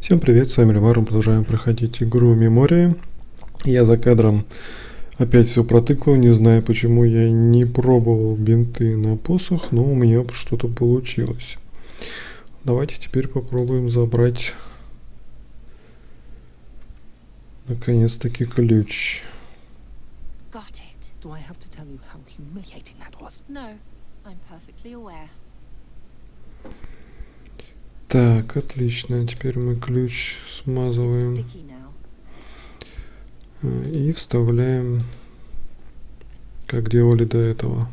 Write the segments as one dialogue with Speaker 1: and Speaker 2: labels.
Speaker 1: Всем привет, с вами Лемар, мы продолжаем проходить игру Memoria. Я за кадром опять все протыкал, не знаю почему я не пробовал бинты на посох, но у меня что-то получилось. Давайте теперь попробуем забрать наконец-таки ключ. Так, отлично. Теперь мы ключ смазываем и вставляем, как делали до этого.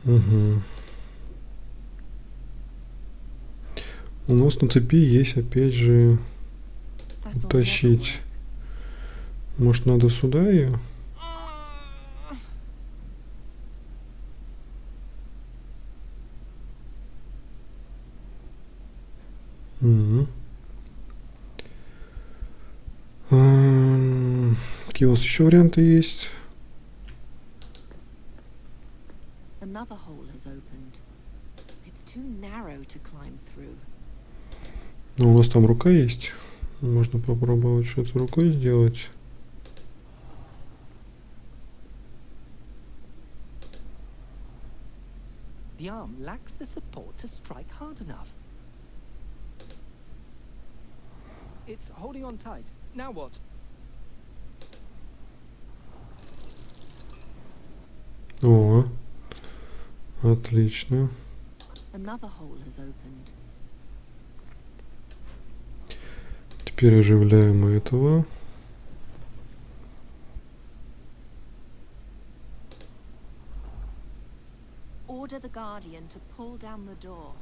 Speaker 1: Угу. У нас на цепи есть опять же утащить. Может, надо сюда ее? Угу. Какие у нас еще варианты есть? Ну, у нас там рука есть. Можно попробовать что-то рукой сделать.
Speaker 2: The arm lacks the support to strike hard enough. It's holding on tight. Now what?
Speaker 1: О, отлично.
Speaker 3: Another hole has opened.
Speaker 1: Теперь оживляем этого.
Speaker 3: Order the guardian to pull down the door.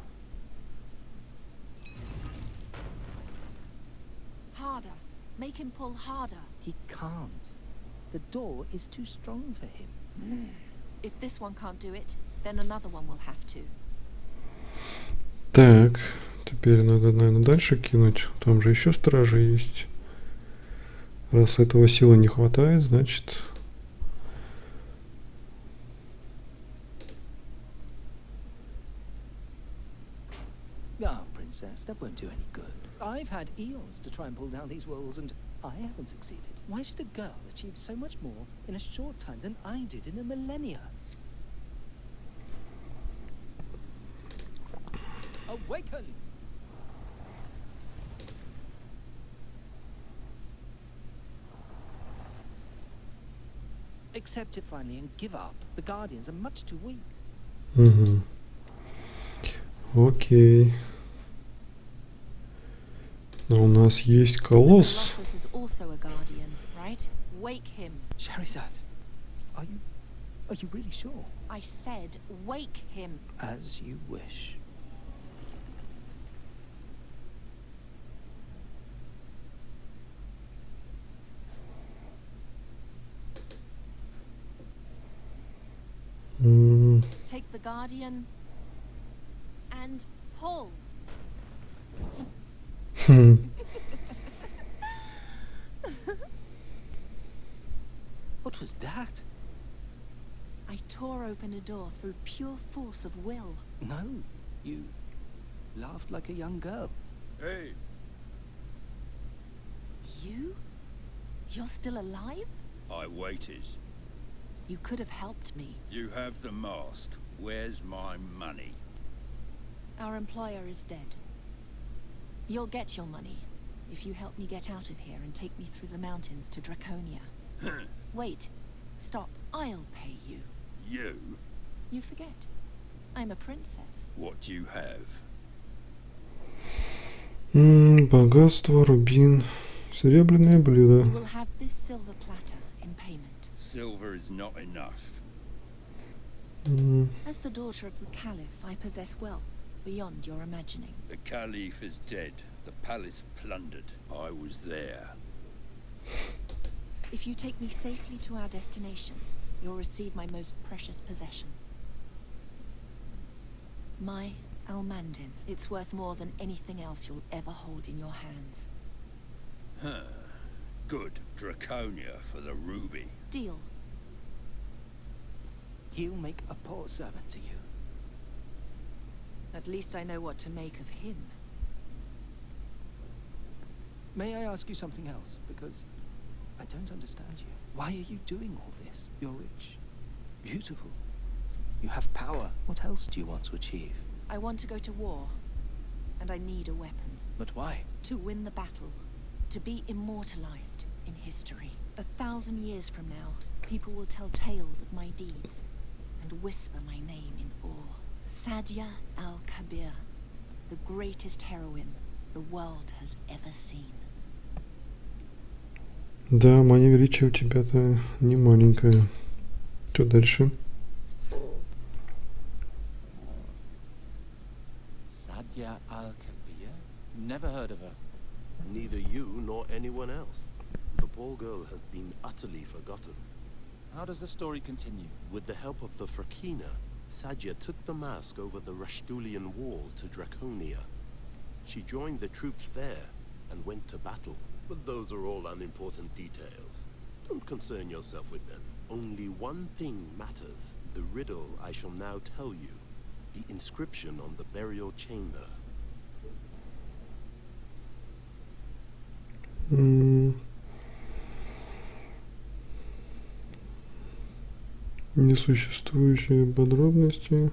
Speaker 3: Harder. Make him pull harder.
Speaker 2: He can't. The door is too strong for him.
Speaker 3: If this one can't do it, then another one will have to.
Speaker 1: Так, теперь надо, наверное, дальше кинуть. Там же еще стражи есть. Раз этого силы не хватает, значит...
Speaker 2: Ah, princess, that won't do any good. I've had eons to try and pull down these walls, and I haven't succeeded. Why should a girl achieve so much more in a short time than I did in a millennia? Awaken! Accept it finally and give up. The guardians are much too weak.
Speaker 1: Угу. Окей. Но у нас есть колосс.
Speaker 3: Colossus is also a guardian, right? Wake him.
Speaker 2: Charizard, are you really sure?
Speaker 3: I said wake him.
Speaker 2: As you wish.
Speaker 3: Take the guardian and pull.
Speaker 2: What was that?
Speaker 3: I tore open a door through pure force of will.
Speaker 2: No, you laughed like a young girl.
Speaker 4: Hey.
Speaker 3: You? You're still alive?
Speaker 4: I waited.
Speaker 3: You could have helped me.
Speaker 4: You have the mask. Where's my money?
Speaker 3: Our employer is dead. You'll get your money if you help me get out of here and take me through the mountains to Draconia. Wait. Stop. I'll pay you.
Speaker 4: You?
Speaker 3: You forget. I'm a princess.
Speaker 4: What do you have?
Speaker 1: Богатство, рубин, серебряное блюдо.
Speaker 3: You will have this silver platter in payment.
Speaker 4: Silver is not enough.
Speaker 3: As the daughter of the Caliph, I possess wealth beyond your imagining.
Speaker 4: The Caliph is dead. The palace plundered. I was there.
Speaker 3: If you take me safely to our destination, you'll receive my most precious possession. My Almandin. It's worth more than anything else you'll ever hold in your hands.
Speaker 4: Huh. Good. Draconia for the ruby.
Speaker 3: Deal.
Speaker 2: He'll make a poor servant to you.
Speaker 3: At least I know what to make of him.
Speaker 2: May I ask you something else? Because I don't understand you. Why are you doing all this? You're rich, beautiful. You have power. What else do you want to achieve?
Speaker 3: I want to go to war. And I need a weapon.
Speaker 2: But why?
Speaker 3: To win the battle. To be immortalized in history. 1,000 years from now, people will tell tales of my deeds. And whisper my name in awe. Sadia al-Kabir. The greatest heroine the world has ever seen.
Speaker 1: Да, мания величия у тебя-то не маленькая. Что дальше?
Speaker 2: Sadia al-Kabir? Never heard of her.
Speaker 5: Neither you nor anyone else. The poor girl has been utterly forgotten.
Speaker 2: How does the story continue?
Speaker 5: With the help of the Frakina, Sadia took the mask over the Rashtulian wall to Draconia. She joined the troops there and went to battle. But those are all unimportant details. Don't concern yourself with them. Only one thing matters. The riddle I shall now tell you. The inscription on the burial chamber.
Speaker 1: Несуществующие подробности.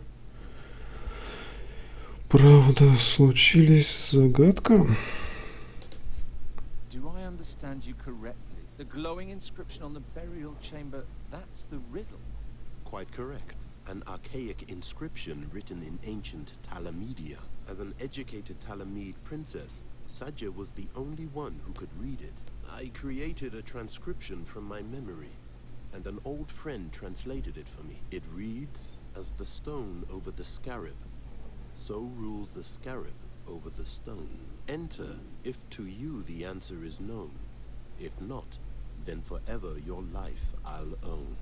Speaker 1: Правда, случились загадка.
Speaker 2: Do I understand you correctly? The glowing inscription on the burial chamber, that's the riddle?
Speaker 5: Quite correct. An archaic inscription written in ancient Talamedia. As an educated Talamid princess, Sadia was the only one who could read it. I created a transcription from my memory, and an old friend translated it for me. It reads, as the stone over the scarab, so rules the scarab over the stone. Enter if to you the answer is known. If not, then forever your life I'll own.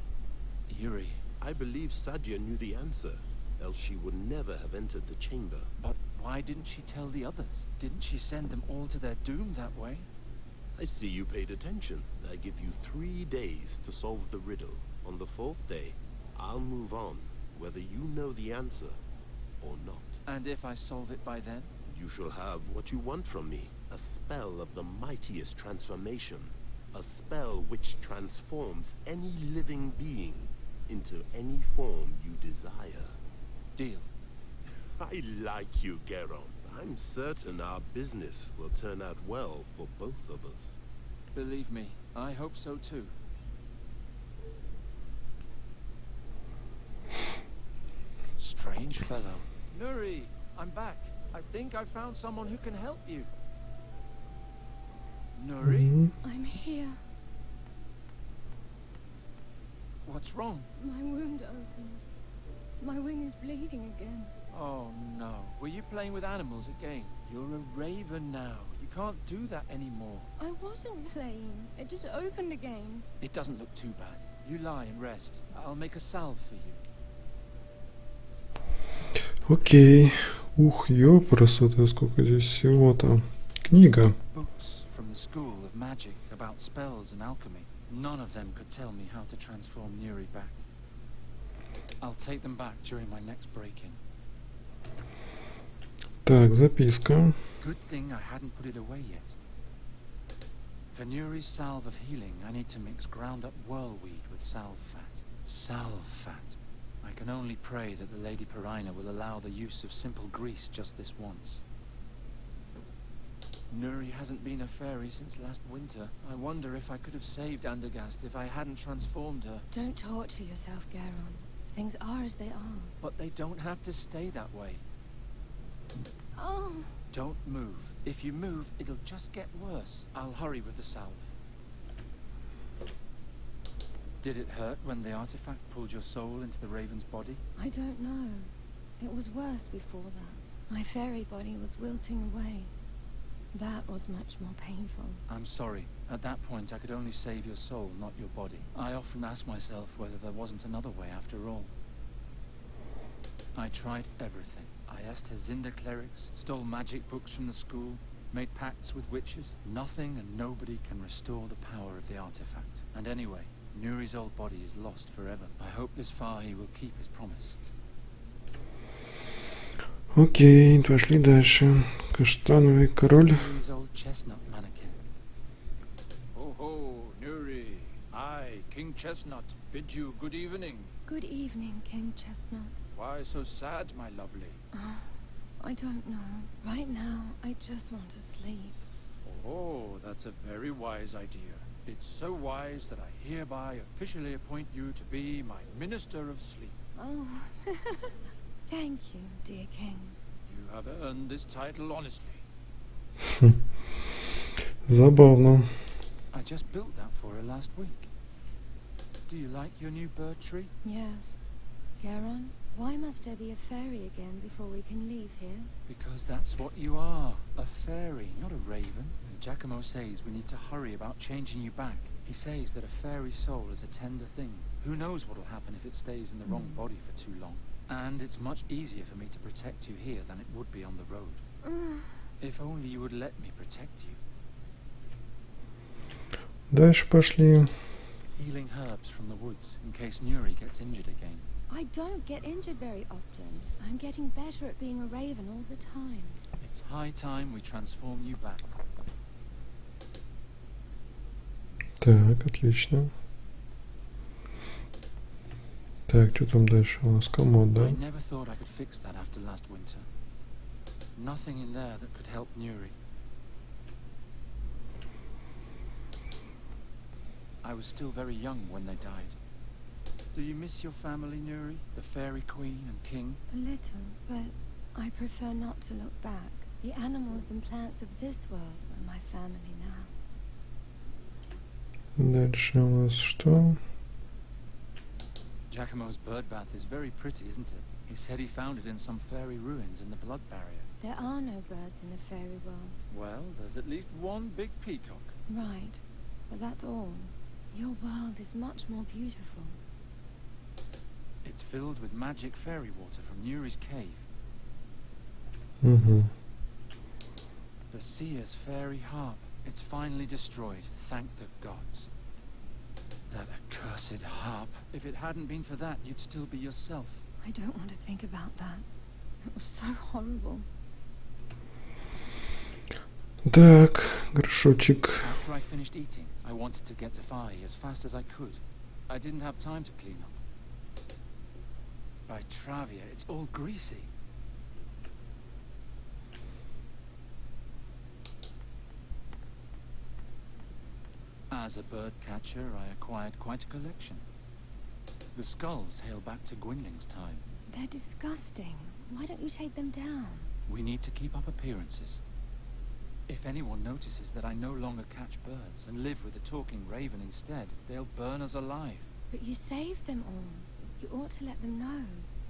Speaker 2: Yuri.
Speaker 5: I believe Sadia knew the answer, else she would never have entered the chamber.
Speaker 2: But why didn't she tell the others? Didn't she send them all to their doom that way?
Speaker 5: I see you paid attention. I give you 3 days to solve the riddle. On the 4th day, I'll move on, whether you know the answer or not.
Speaker 2: And if I solve it by then?
Speaker 5: You shall have what you want from me. A spell of the mightiest transformation. A spell which transforms any living being into any form you desire.
Speaker 2: Deal.
Speaker 5: I like you, Geron. I'm certain our business will turn out well for both of us.
Speaker 2: Believe me, I hope so too. Strange fellow. Nuri, I'm back. I think I found someone who can help you. Nuri?
Speaker 6: I'm here.
Speaker 2: What's wrong?
Speaker 6: My wound opened. My wing is bleeding again.
Speaker 2: Oh no. Were you playing with animals again? You're a raven now. You can't do that anymore.
Speaker 6: I wasn't playing. It just opened again.
Speaker 2: It doesn't look too bad. You lie and rest. I'll make a salve for you.
Speaker 1: Окей. Ух, ёпросоты, сколько здесь всего-то. Книга.
Speaker 2: Books from the school of magic about spells and alchemy. None of them could tell me how to transform Nuri back. I'll take them back during my next break-in.
Speaker 1: Так, записка.
Speaker 2: Good thing I hadn't put it away yet. For Nuri's salve of healing, I need to mix ground-up whirlweed with salve fat. Salve fat. I can only pray that the Lady Perina will allow the use of simple grease just this once. Nuri hasn't been a fairy since last winter. I wonder if I could have saved Andergast if I hadn't transformed her.
Speaker 6: Don't torture yourself, Garon. Things are as they are.
Speaker 2: But they don't have to stay that way.
Speaker 6: Oh,
Speaker 2: Don't move. If you move, it'll just get worse. I'll hurry with the salve. Did it hurt when the artifact pulled your soul into the raven's body?
Speaker 6: I don't know. It was worse before that. My fairy body was wilting away. That was much more painful.
Speaker 2: I'm sorry. At that point, I could only save your soul, not your body. I often ask myself whether there wasn't another way after all. I tried everything. I asked Hazinda clerics, stole magic books from the school,
Speaker 7: Made pacts with witches. Nothing and nobody can restore the power of the artifact. And anyway, Nuri's old body is lost forever. I hope this far he will keep his promise.
Speaker 1: Окей, пошли дальше. Каштановый король.
Speaker 7: Nuri's old chestnut mannequin.
Speaker 4: Ho ho, Nuri. I, King Chestnut, bid you good evening.
Speaker 6: Good evening, King Chestnut.
Speaker 4: Why so sad, my lovely?
Speaker 6: I don't know. Right now, I just want to sleep.
Speaker 4: Oh, that's a very wise idea. It's so wise that I hereby officially appoint you to be my Minister of Sleep.
Speaker 6: Oh, thank you, dear King.
Speaker 4: You have earned this title honestly.
Speaker 1: Забавно.
Speaker 7: I just built that for her last week. Do you like your new bird tree?
Speaker 6: Yes. Garon, why must there be a fairy again before we can leave here?
Speaker 7: Because that's what you are. A fairy, not a raven. And Giacomo says we need to hurry about changing you back. He says that a fairy soul is a tender thing. Who knows what'll happen if it stays in the wrong body for too long. And it's much easier for me to protect you here than it would be on the road. If only you would let me protect you.
Speaker 1: Дальше пошли.
Speaker 7: Healing herbs from the woods in case Nuri gets injured again.
Speaker 6: I don't get injured very often. I'm getting better at being a raven all the time.
Speaker 7: It's high time we transform you back.
Speaker 1: Так, отлично. Так, что там дальше у нас? Комод, да?
Speaker 7: I never thought I could fix that after last winter. Nothing in there that could help Nuri. I was still very young when they died. Do you miss your family, Nuri? The fairy queen and king?
Speaker 6: A little, but I prefer not to look back. The animals and plants of this world are my family now.
Speaker 1: Дальше у нас что?
Speaker 7: Giacomo's bird bath is very pretty, isn't it? He said he found it in some fairy ruins in the blood barrier.
Speaker 6: There are no birds in the fairy world.
Speaker 7: Well, there's at least one big peacock.
Speaker 6: Right, but that's all. Your world is much more beautiful.
Speaker 7: It's filled with magic fairy water from Nuri's cave.
Speaker 1: Угу.
Speaker 7: The seer's fairy harp. It's finally destroyed, thank the gods. That accursed harp. If it hadn't been for that, you'd still be yourself.
Speaker 6: I don't want to think about that. It was so horrible.
Speaker 1: Так, горшочек.
Speaker 7: After I finished eating, I wanted to get to Fahi as fast as I could. I didn't have time to clean up. By Travia, it's all greasy. As a bird catcher, I acquired quite a collection. The skulls hail back to Gwynling's time.
Speaker 6: They're disgusting. Why don't you take them down?
Speaker 7: We need to keep up appearances. If anyone notices that I no longer catch birds and live with a talking raven instead, they'll burn us alive.
Speaker 6: But you saved them all. You ought to let them know.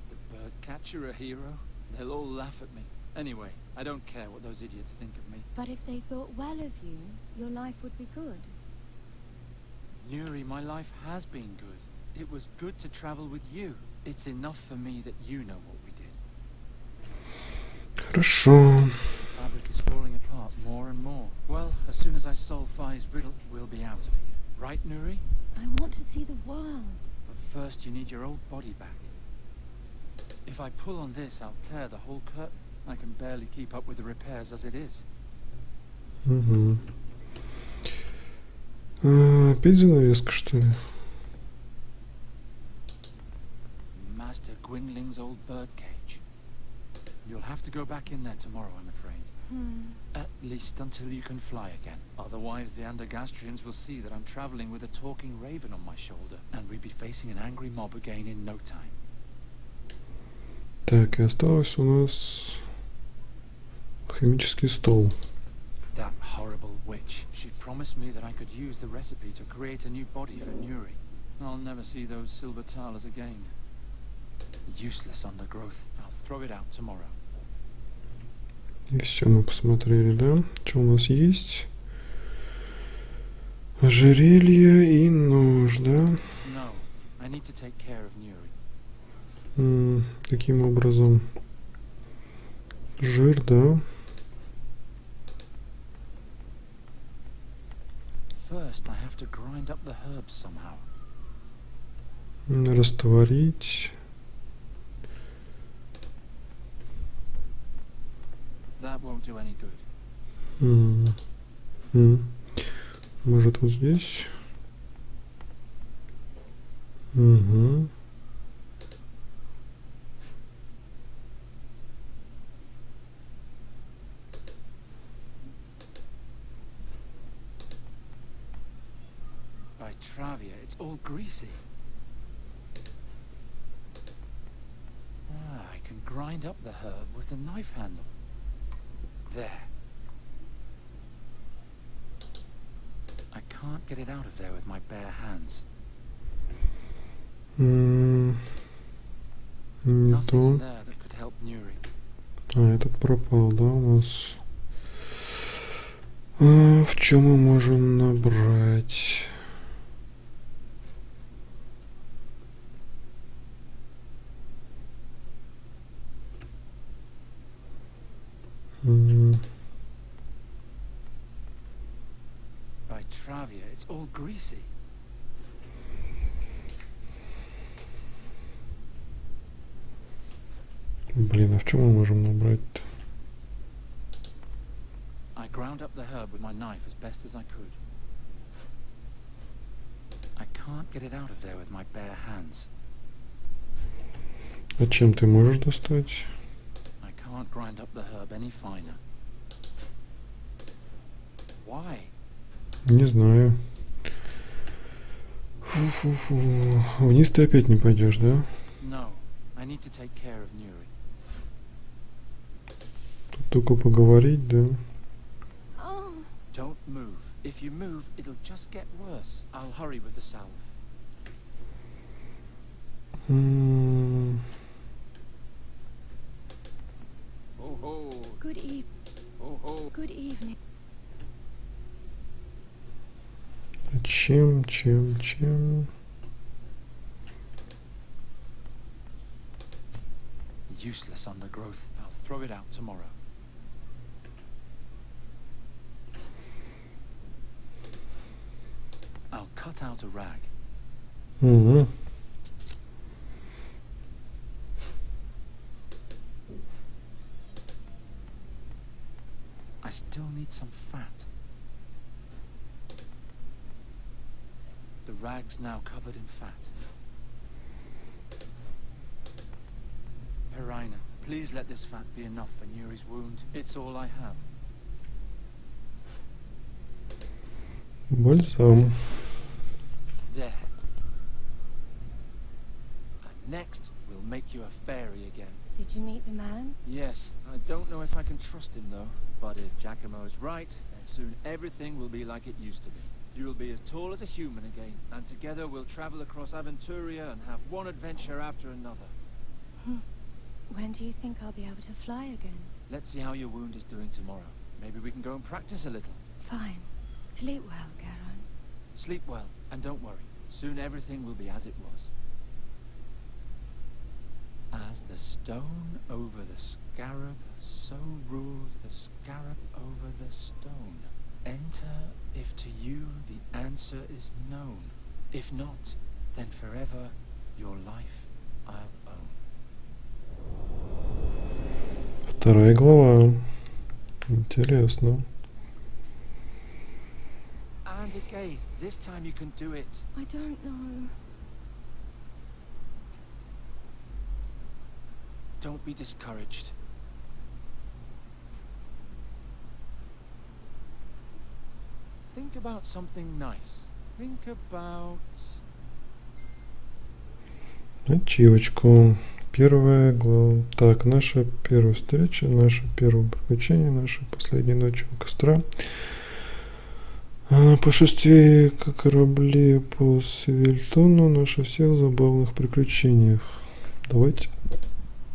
Speaker 7: The bird catcher a hero? They'll all laugh at me. Anyway, I don't care what those idiots think of me.
Speaker 6: But if they thought well of you, your life would be good.
Speaker 7: Nuri, my life has been good. It was good to travel with you. It's enough for me that you know what we did.
Speaker 1: Хорошо.
Speaker 7: The fabric is falling apart more and more. Well, as soon as I solve Fai's riddle, we'll be out of here. Right, Nuri?
Speaker 6: I want to see the world.
Speaker 7: But first you need your old body back. If I pull on this, I'll tear the whole curtain. I can barely keep up with the repairs as it is.
Speaker 1: Угу. Опять занавеска, что ли?
Speaker 7: Master Gwynling's old bird cage. You'll have to go back in there tomorrow, I'm afraid. At least until you can fly again. Otherwise, the Andergastrians will see that I'm traveling with a talking raven on my shoulder, and we'll be facing an angry mob again in no time.
Speaker 1: Так, и осталось у нас химический стол.
Speaker 7: That horrible witch. She promised me that I could use the recipe to create a new body for Nuri. I'll never see those silver thalers again. Useless undergrowth. I'll throw it out tomorrow.
Speaker 1: И все, мы посмотрели, да? Что у нас есть? Ожерелье и нож, да?
Speaker 7: No, I need to take care of Nuri.
Speaker 1: Таким образом. Жир, да?
Speaker 7: First, I have to grind up the herbs somehow.
Speaker 1: Растворить.
Speaker 7: That won't do any good.
Speaker 1: Может, вот здесь? Угу.
Speaker 7: By Travia, it's all greasy. I can grind up the herb with the knife handle. There. I can't get it out of there with my bare hands.
Speaker 1: Не
Speaker 7: Nothing
Speaker 1: то.
Speaker 7: in there that could help Nuri.
Speaker 1: Этот пропал, да, у нас? В чем мы можем набрать?
Speaker 7: By Travia, it's all greasy.
Speaker 1: Блин, а в чем мы можем набрать-то?
Speaker 7: I ground up the herb with my knife as best as I could. I can't get it out of there with my bare hands.
Speaker 1: А чем ты можешь достать?
Speaker 7: I can't grind up the herb any finer. Why?
Speaker 1: Не знаю. Фу-фу-фу. Вниз ты опять не пойдешь, да?
Speaker 7: No, I need to take care of Nuri.
Speaker 1: Тут только поговорить, да?
Speaker 7: Don't move. If you move, it'll just get worse. I'll hurry with the salve. Oh ho.
Speaker 6: Good
Speaker 7: Oh ho.
Speaker 6: evening.
Speaker 1: Чем?
Speaker 7: Useless undergrowth. I'll throw it out tomorrow. I'll cut out a rag.
Speaker 1: Угу.
Speaker 7: I still need some fat. The rag's now covered in fat. Perina, please let this fat be enough for Nuri's wound. It's all I have.
Speaker 1: Бальзам.
Speaker 7: There. And next, we'll make you a fairy again.
Speaker 6: Did you meet the man?
Speaker 7: Yes, I don't know if I can trust him though. But if Giacomo's right, then soon everything will be like it used to be. You'll be as tall as a human again, and together we'll travel across Aventuria and have one adventure after another.
Speaker 6: When do you think I'll be able to fly again?
Speaker 7: Let's see how your wound is doing tomorrow. Maybe we can go and practice a little.
Speaker 6: Fine. Sleep well, Garon.
Speaker 7: Sleep well, and don't worry. Soon everything will be as it was. As the stone over the scarab, so rules the scarab over the stone. Enter if to you the answer is known. If not, then forever your life I'll own.
Speaker 1: Вторая глава. Интересно.
Speaker 7: And again, this time you can do it.
Speaker 6: I don't know.
Speaker 7: Don't be discouraged. Think about something nice. Think about...
Speaker 1: Ачивочку. Первая глава. Так, наша первая встреча, наше первое приключение, наша последняя ночь у костра. Путешествие к корабле по Севильтону, наши всех забавных приключениях. Давайте.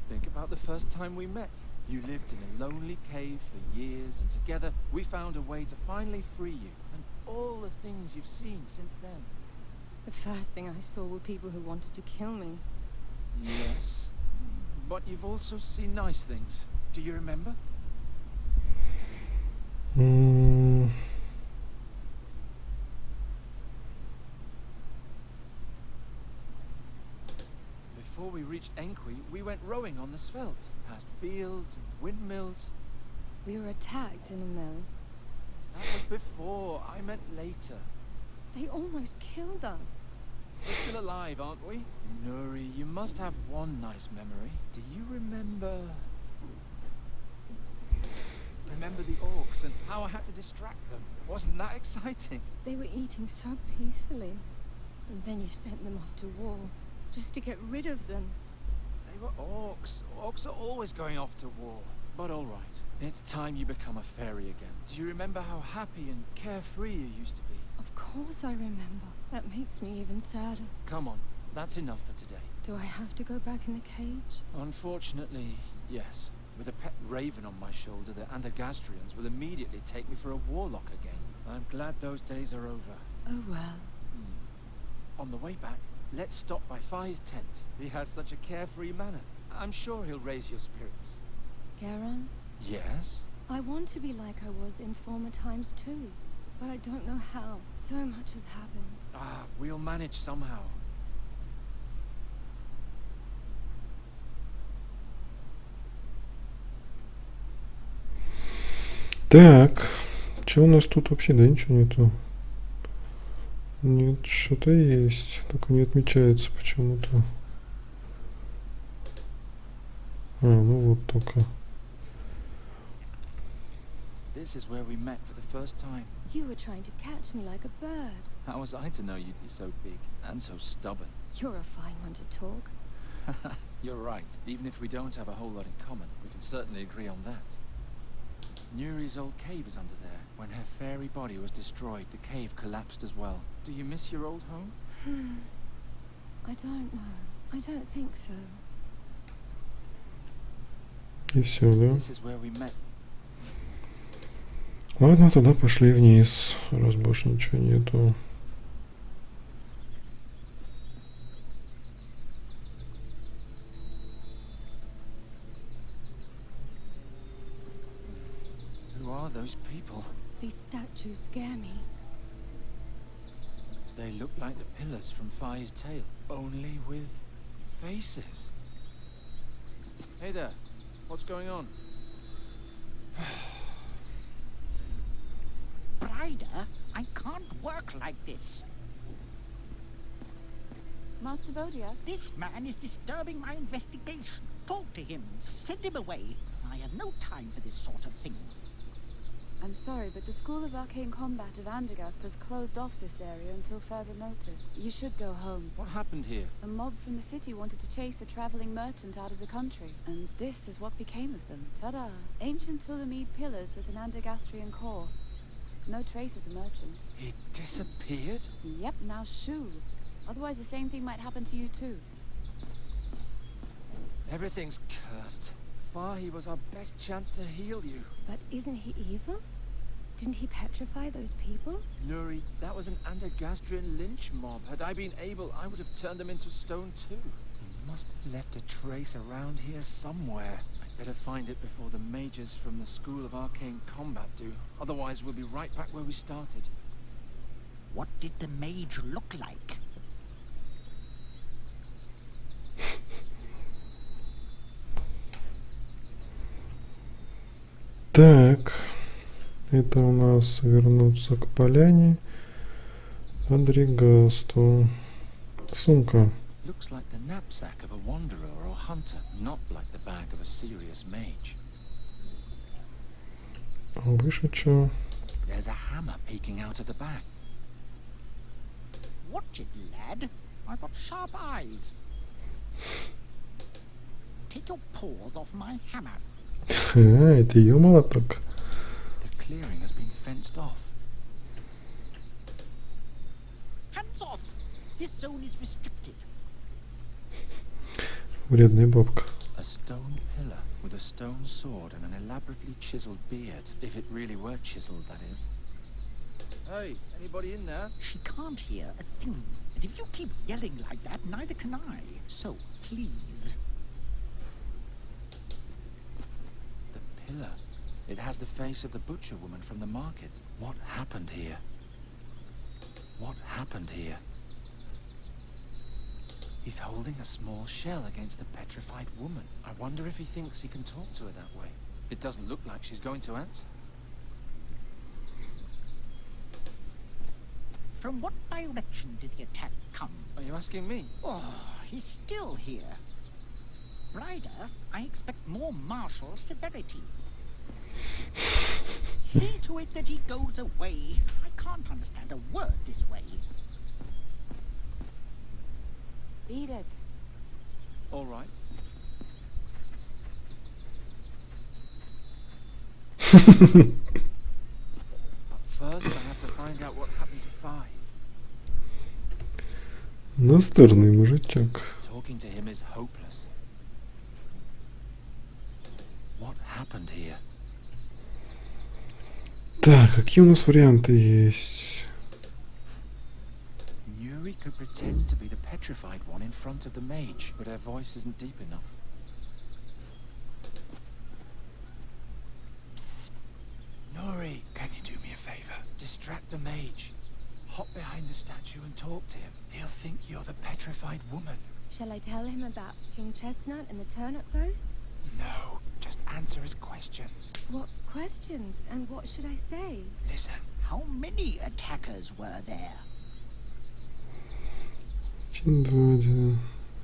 Speaker 7: Think about the first time we met. You lived in a lonely cave for years, and together we found a way to finally free you, and all the things you've seen since then.
Speaker 6: The first thing I saw were people who wanted to kill me.
Speaker 7: Yes, but you've also seen nice things. Do you remember? before we reached Enqui, we went rowing on the Svelte, past fields and windmills.
Speaker 6: We were attacked in a mill.
Speaker 7: That was before. I meant later.
Speaker 6: They almost killed us.
Speaker 7: We're still alive, aren't we? Nuri, you must have one nice memory. Do you remember... Remember the orcs and how I had to distract them? Wasn't that exciting?
Speaker 6: They were eating so peacefully. And then you sent them off to war, just to get rid of them.
Speaker 7: They were orcs. Orcs are always going off to war. But all right, it's time you become a fairy again. Do you remember how happy and carefree you used to be?
Speaker 6: Of course I remember. That makes me even sadder.
Speaker 7: Come on, that's enough for today.
Speaker 6: Do I have to go back in the cage?
Speaker 7: Unfortunately, yes. With a pet raven on my shoulder, the Andergastrians will immediately take me for a warlock again. I'm glad those days are over.
Speaker 6: Oh well.
Speaker 7: On the way back, let's stop by Fi's tent. He has such a carefree manner. I'm sure he'll raise your spirits.
Speaker 6: Garan,
Speaker 7: Yes?
Speaker 6: I want to be like I was in former times too. But I don't know how. So much has happened.
Speaker 7: We'll manage somehow.
Speaker 1: Так, что у нас тут вообще? Да ничего нету. Нет, что-то есть, только не отмечается почему-то. Ну вот только.
Speaker 7: This is where we met for the first time.
Speaker 6: You were trying to catch me like a bird.
Speaker 7: How was I to know you'd be so big and so stubborn?
Speaker 6: You're a fine one to talk.
Speaker 7: You're right. Even if we don't have a whole lot in common, we can certainly agree on that. Nuri's old cave is under there. When her fairy body was destroyed, the cave collapsed as well. Do you miss your old home?
Speaker 6: I don't know. I don't think so.
Speaker 1: И все, да?
Speaker 7: This is where we met.
Speaker 1: Ладно, тогда пошли вниз, раз больше ничего нету.
Speaker 7: Who are those people?
Speaker 6: These statues scare me.
Speaker 7: They look like the pillars from Fi's tale, only with faces. Hey there, what's going on?
Speaker 8: Brider, I can't work like this.
Speaker 3: Master Bodia?
Speaker 8: This man is disturbing my investigation. Talk to him. Send him away. I have no time for this sort of thing.
Speaker 3: I'm sorry, but the School of Arcane Combat of Andergast has closed off this area until further notice. You should go home.
Speaker 7: What happened here?
Speaker 3: A mob from the city wanted to chase a traveling merchant out of the country, and this is what became of them. Ta-da! Ancient Tulamid pillars with an Andergastrian core. No trace of the merchant.
Speaker 7: He disappeared?
Speaker 3: Yep, now shoo. Otherwise the same thing might happen to you too.
Speaker 7: Everything's cursed. Fi was our best chance to heal you.
Speaker 6: But isn't he evil? Didn't he petrify those people?
Speaker 7: Nuri, that was an Andergastrian lynch mob. Had I been able, I would have turned them into stone too. He must have left a trace around here somewhere. I'd better find it before the mages from the School of Arcane Combat do. Otherwise, we'll be right back where we started.
Speaker 8: What did the mage look like?
Speaker 1: Так, это у нас вернуться к поляне, Адригасту. Сумка.
Speaker 7: Looks like the knapsack of a wanderer or a hunter, not like the bag of a serious mage.
Speaker 1: Выше чё?
Speaker 7: There's a hammer peeking out of the bag.
Speaker 8: Watch it, lad. I've got sharp eyes. Take your paws off my hammer.
Speaker 1: Это её молоток.
Speaker 7: The clearing has been fenced off.
Speaker 8: Hands off! This zone is restricted.
Speaker 1: Вредная бабка.
Speaker 7: A stone pillar with a stone sword and an elaborately chiseled beard. If it really were chiseled, that is. Hey, anybody in there?
Speaker 8: She can't hear a thing. And if you keep yelling like that, neither can I. So, please.
Speaker 7: The pillar. It has the face of the butcher woman from the market. What happened here? What happened here? He's holding a small shell against the petrified woman. I wonder if he thinks he can talk to her that way. It doesn't look like she's going to answer.
Speaker 8: From what direction did the attack come?
Speaker 7: Are you asking me?
Speaker 8: Oh, he's still here. Brider, I expect more martial severity. See to it that he goes away. I can't understand a word this way.
Speaker 3: Read it.
Speaker 7: All right. But first I have to find out what happened to Five.
Speaker 1: Настырный мужичок.
Speaker 7: Talking to him is hopeless. What happened here?
Speaker 1: Так, какие у нас варианты есть?
Speaker 7: Nuri could pretend to be the petrified one in front of the mage, but her voice isn't deep enough. Psst. Nuri, can you do me a favor? Distract the mage. Hop behind the statue and talk to him. He'll think you're the petrified woman.
Speaker 6: Shall I tell him about King Chestnut and the turnip ghosts?
Speaker 7: No, just answer his questions.
Speaker 6: What questions? And what should I say?
Speaker 7: Listen.
Speaker 8: How many attackers were there?
Speaker 1: 1, 2,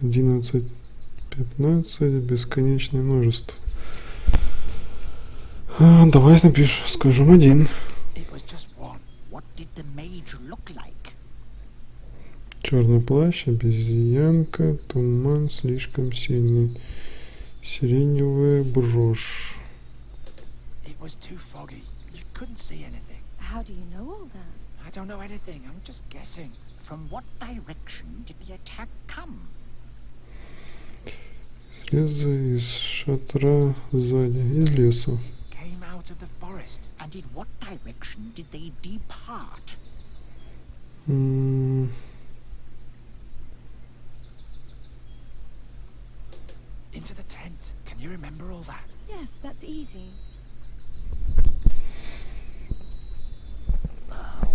Speaker 1: 11, 15, бесконечное множество. Давай напишем, скажем 1.
Speaker 7: It was just one.
Speaker 8: What did the mage look like?
Speaker 1: Черный плащ, обезьянка, туман слишком сильный, сиреневая брошь.
Speaker 7: It was too foggy. You couldn't see anything.
Speaker 6: How do you know all that?
Speaker 7: I don't know anything. I'm just guessing.
Speaker 8: From what direction did the attack come?
Speaker 1: Из леса, из шатра сзади, из леса.
Speaker 7: Came out of the forest.
Speaker 8: And in what direction did they depart?
Speaker 7: Into the tent. Can you remember all that?
Speaker 6: Yes, that's easy.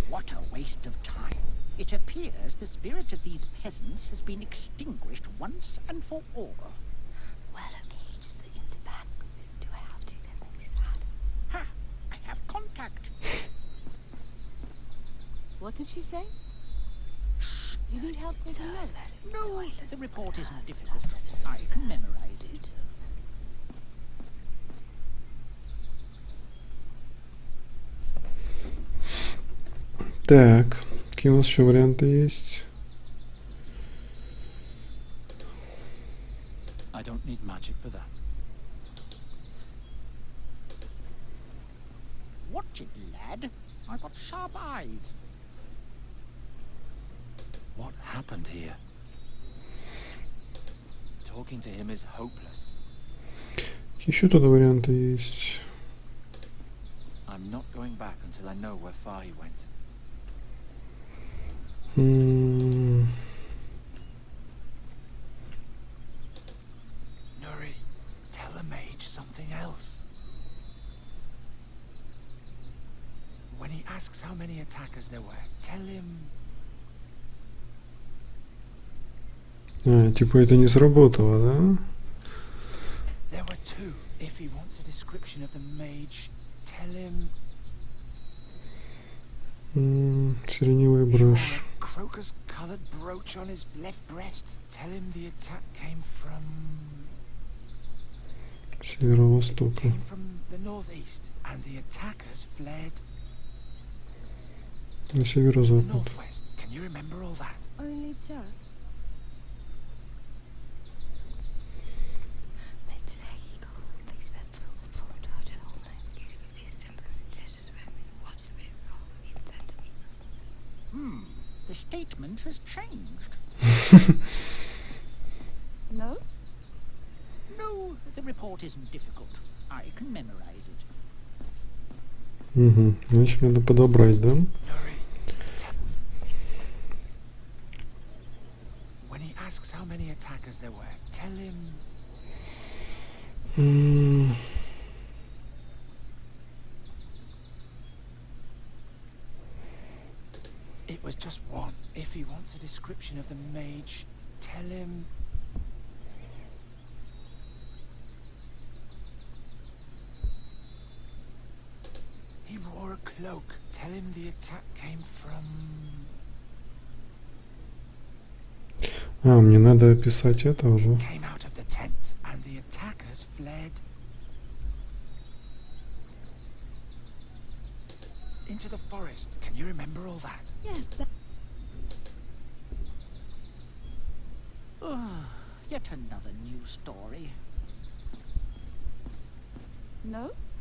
Speaker 8: What a waste of time. It appears the spirit of these peasants has been extinguished once and for all.
Speaker 6: Well, okay, just put him to bed. Do I have to? That makes me sad.
Speaker 8: Ha! I have contact.
Speaker 3: What did she say? Do you need help taking notes?
Speaker 8: No, the report isn't difficult. I can memorize it.
Speaker 1: Так, какие у нас еще варианты есть?
Speaker 7: I don't need magic for that.
Speaker 8: Watch it, lad. I've got sharp eyes.
Speaker 7: What happened here? Talking to him is hopeless.
Speaker 1: Какие еще туда варианты есть?
Speaker 7: I'm not going back until I know where far he went.
Speaker 1: М,
Speaker 7: Nuri, tell the mage something else. When he asks how many attackers there were, tell him...
Speaker 1: типа это не сработало, да?
Speaker 7: There were two. If he wants a description of the mage, tell him...
Speaker 1: Сиреневая брошь.
Speaker 7: A crocus-colored brooch on his left breast. Tell him the attack came from
Speaker 1: Северо-востока.
Speaker 7: the northeast, and the attackers fled
Speaker 1: На
Speaker 7: the
Speaker 1: северо-запад.
Speaker 7: northwest. Can you remember all that?
Speaker 6: Only just.
Speaker 8: The statement has changed.
Speaker 3: Notes?
Speaker 8: No, the report isn't difficult. I can memorize it.
Speaker 1: Угу. Значит, надо подобрать, да?
Speaker 7: Nuri, when he asks how many attackers there were, tell him... It was just one. If he wants a description of the mage, Tell him... He wore a cloak. Tell him the attack came from...
Speaker 1: Мне надо описать это уже.
Speaker 7: Came out of the tent, and the attackers fled into the forest. Can you remember all that?
Speaker 6: Yes,
Speaker 8: Yet another new story.
Speaker 6: notes?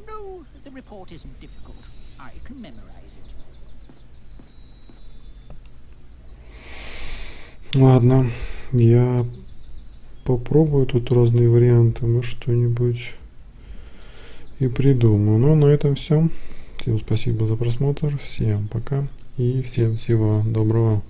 Speaker 8: No, the report isn't difficult. I can memorize it.
Speaker 1: Ладно, я попробую тут разные варианты, может что-нибудь и придумаю. Ну, на этом все. Всем спасибо за просмотр, всем пока и всем всего доброго.